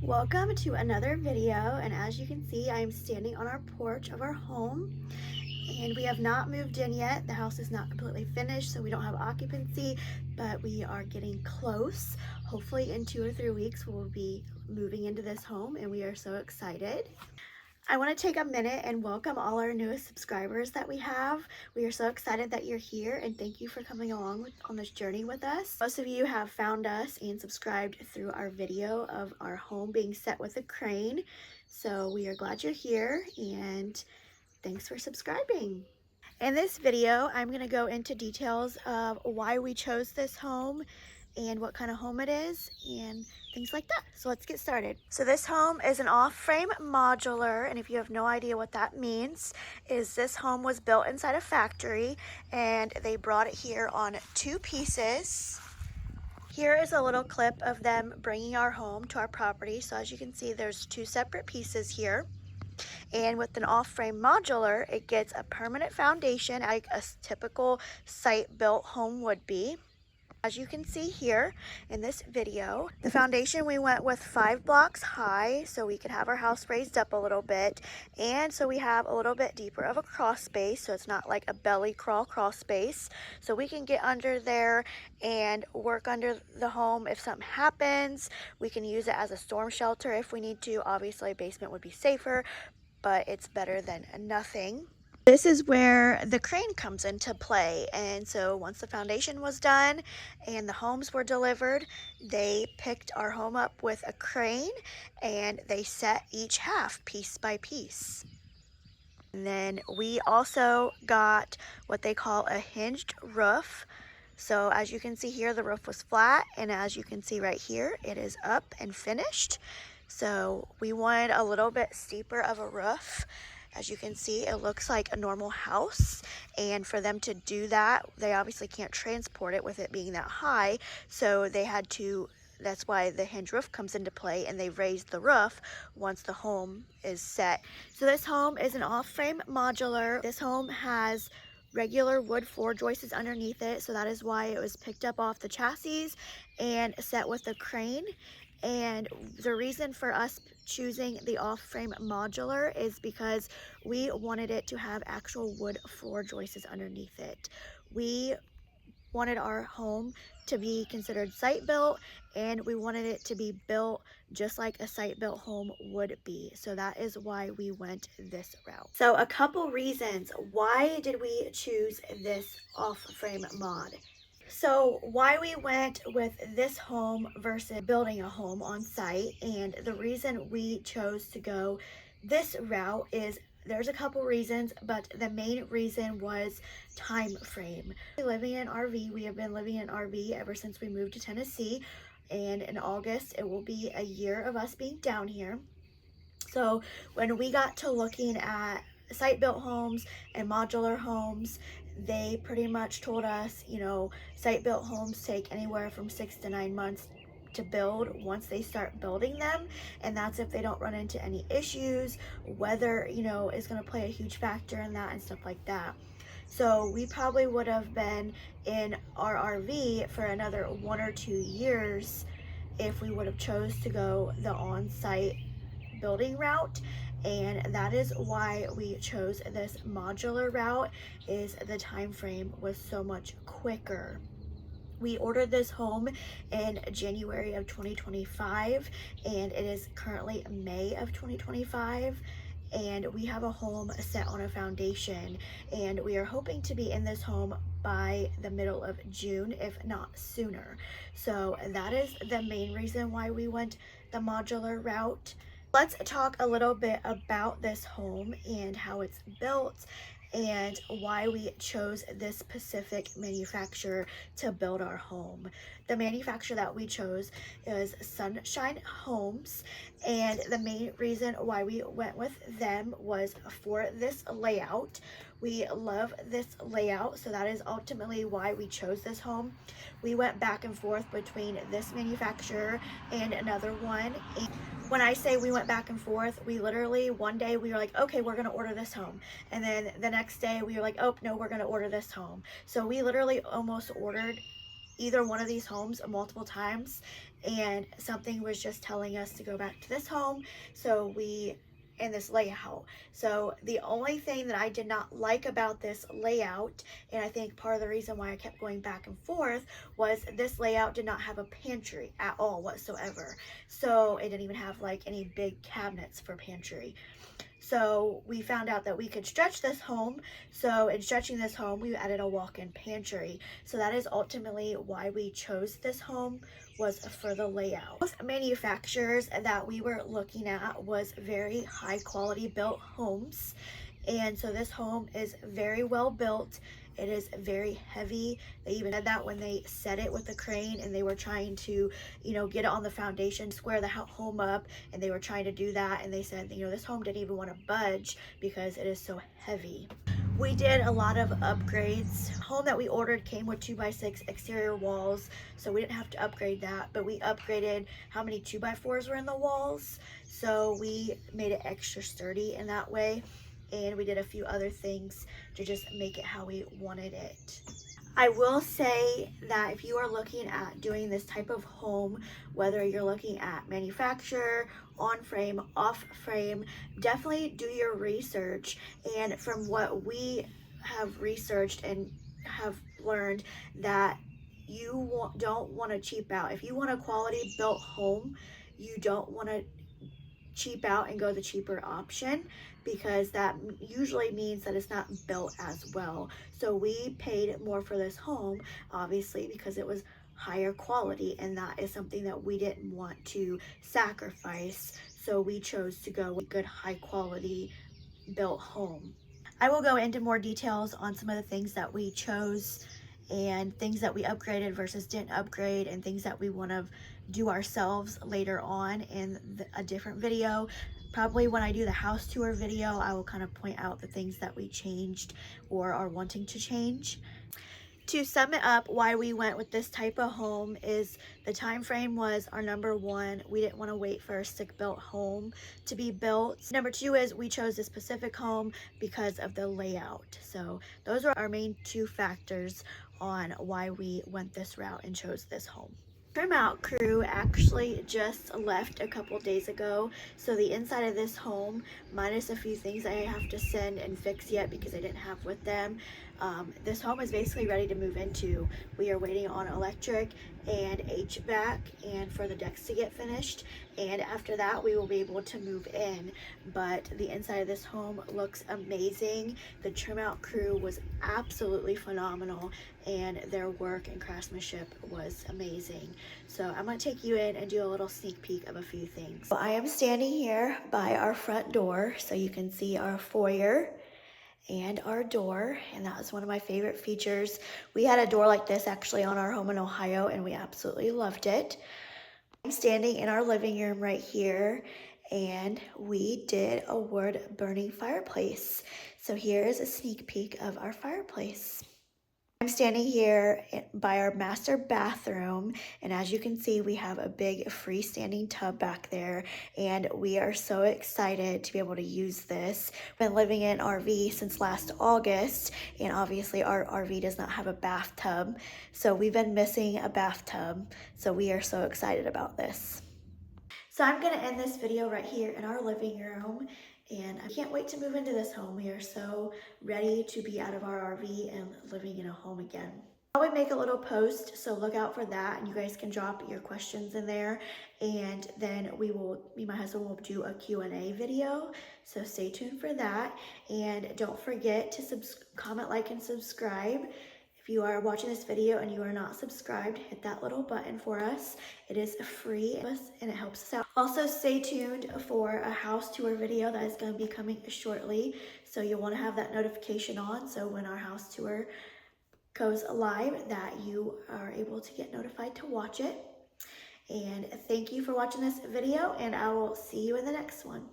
Welcome to another video, and as you can see, I am standing on our porch of our home, and we have not moved in yet. The house is not completely finished, so we don't have occupancy, but we are getting close. Hopefully in 2 or 3 weeks we'll be moving into this home, and we are so excited. I want to take a minute and welcome all our newest subscribers that we have. We are so excited that you're here, and thank you for coming along on this journey with us. Most of you have found us and subscribed through our video of our home being set with a crane. So we are glad you're here, and thanks for subscribing. In this video, I'm going to go into details of why we chose this home and what kind of home it is and things like that. So let's get started. So this home is an off-frame modular, and if you have no idea what that means, is this home was built inside a factory and they brought it here on 2 pieces. Here is a little clip of them bringing our home to our property. So as you can see, there's 2 separate pieces here. And with an off-frame modular, it gets a permanent foundation like a typical site-built home would be. As you can see here in this video, the foundation we went with 5 blocks high so we could have our house raised up a little bit, and so we have a little bit deeper of a crawl space, so it's not like a belly crawl space, so we can get under there and work under the home if something happens. We can use it as a storm shelter if we need to. Obviously a basement would be safer, but it's better than nothing. This is where the crane comes into play, and so once the foundation was done and the homes were delivered, they picked our home up with a crane and they set each half piece by piece. And then we also got what they call a hinged roof. So as you can see here, the roof was flat, and as you can see right here, it is up and finished. So we wanted a little bit steeper of a roof. As you can see, it looks like a normal house, and for them to do that, they obviously can't transport it with it being that high, so they had to, that's why the hinge roof comes into play, and they raised the roof once the home is set. So this home is an off-frame modular. This home has regular wood floor joists underneath it, so that is why it was picked up off the chassis and set with a crane. And the reason for us choosing the off-frame modular is because we wanted it to have actual wood floor joists underneath it. We wanted our home to be considered site-built, and we wanted it to be built just like a site-built home would be. So that is why we went this route. So a couple reasons why did we choose this off-frame mod. So why we went with this home versus building a home on site, and the reason we chose to go this route is there's a couple reasons, but the main reason was time frame. Living in an RV, we have been living in an RV ever since we moved to Tennessee, and in August it will be a year of us being down here. So when we got to looking at site-built homes and modular homes, they pretty much told us, you know, site-built homes take anywhere from 6 to 9 months to build once they start building them, and that's if they don't run into any issues. Weather, you know, is going to play a huge factor in that and stuff like that. So we probably would have been in our RV for another 1 or 2 years if we would have chose to go the on-site building route, and that is why we chose this modular route, is the time frame was so much quicker. We ordered this home in January of 2025, and it is currently May of 2025, and we have a home set on a foundation, and we are hoping to be in this home by the middle of June, if not sooner. So that is the main reason why we went the modular route. Let's talk a little bit about this home and how it's built and why we chose this specific manufacturer to build our home. The manufacturer that we chose is Sunshine Homes, and the main reason why we went with them was for this layout. We love this layout, so that is ultimately why we chose this home. We went back and forth between this manufacturer and another one. When I say we went back and forth, we literally, one day we were like, okay, we're gonna order this home. And then the next day we were like, oh, no, we're gonna order this home. So we literally almost ordered either one of these homes multiple times, and something was just telling us to go back to this home. So we in this layout. So the only thing that I did not like about this layout, and I think part of the reason why I kept going back and forth, was this layout did not have a pantry at all whatsoever. So it didn't even have like any big cabinets for pantry. So we found out that we could stretch this home. So in stretching this home, we added a walk-in pantry. So that is ultimately why we chose this home, was for the layout. Most manufacturers that we were looking at was very high quality built homes. And so this home is very well built. It is very heavy. They even said that when they set it with the crane and they were trying to, get it on the foundation, square the home up, and they were trying to do that. And they said, this home didn't even want to budge because it is so heavy. We did a lot of upgrades. The home that we ordered came with 2x6 exterior walls, so we didn't have to upgrade that, but we upgraded how many 2x4s were in the walls. So we made it extra sturdy in that way. And we did a few other things to just make it how we wanted it. I will say that if you are looking at doing this type of home, whether you're looking at manufacturer, on frame, off frame, definitely do your research. And from what we have researched and have learned, that you don't want to cheap out. If you want a quality built home, you don't want to cheap out and go the cheaper option, because that usually means that it's not built as well. So we paid more for this home, obviously, because it was higher quality, and that is something that we didn't want to sacrifice. So we chose to go with a good high quality built home. I will go into more details on some of the things that we chose and things that we upgraded versus didn't upgrade, and things that we want to do ourselves later on in a different video. Probably when I do the house tour video, I will kind of point out the things that we changed or are wanting to change. To sum it up, why we went with this type of home is the time frame was our number one. We didn't want to wait for a stick-built home to be built. Number two is we chose this specific home because of the layout. So those are our main two factors on why we went this route and chose this home. Trim out crew actually just left a couple days ago, so the inside of this home, minus a few things I have to send and fix yet because I didn't have with them, this home is basically ready to move into. We are waiting on electric and HVAC and for the decks to get finished, and after that we will be able to move in. But the inside of this home looks amazing. The trim out crew was absolutely phenomenal, and their work and craftsmanship was amazing. So I'm going to take you in and do a little sneak peek of a few things. Well, I am standing here by our front door, so you can see our foyer and our door, and that was one of my favorite features. We had a door like this actually on our home in Ohio, and we absolutely loved it. I'm standing in our living room right here, and we did a wood burning fireplace. So here is a sneak peek of our fireplace. I'm standing here by our master bathroom, and as you can see, we have a big freestanding tub back there, and we are so excited to be able to use this. We've been living in an RV since last August, and obviously our RV does not have a bathtub, so we've been missing a bathtub, so we are so excited about this. So I'm going to end this video right here in our living room, and I can't wait to move into this home. We are so ready to be out of our RV and living in a home again. I would make a little post, so look out for that, and you guys can drop your questions in there, and then me and my husband will do a Q&A video, so stay tuned for that. And don't forget to comment, like, and subscribe. If you are watching this video and you are not subscribed, hit that little button for us. It is free and it helps us out. Also, stay tuned for a house tour video that is going to be coming shortly. So you'll want to have that notification on, so when our house tour goes live, that you are able to get notified to watch it. And thank you for watching this video, and I will see you in the next one.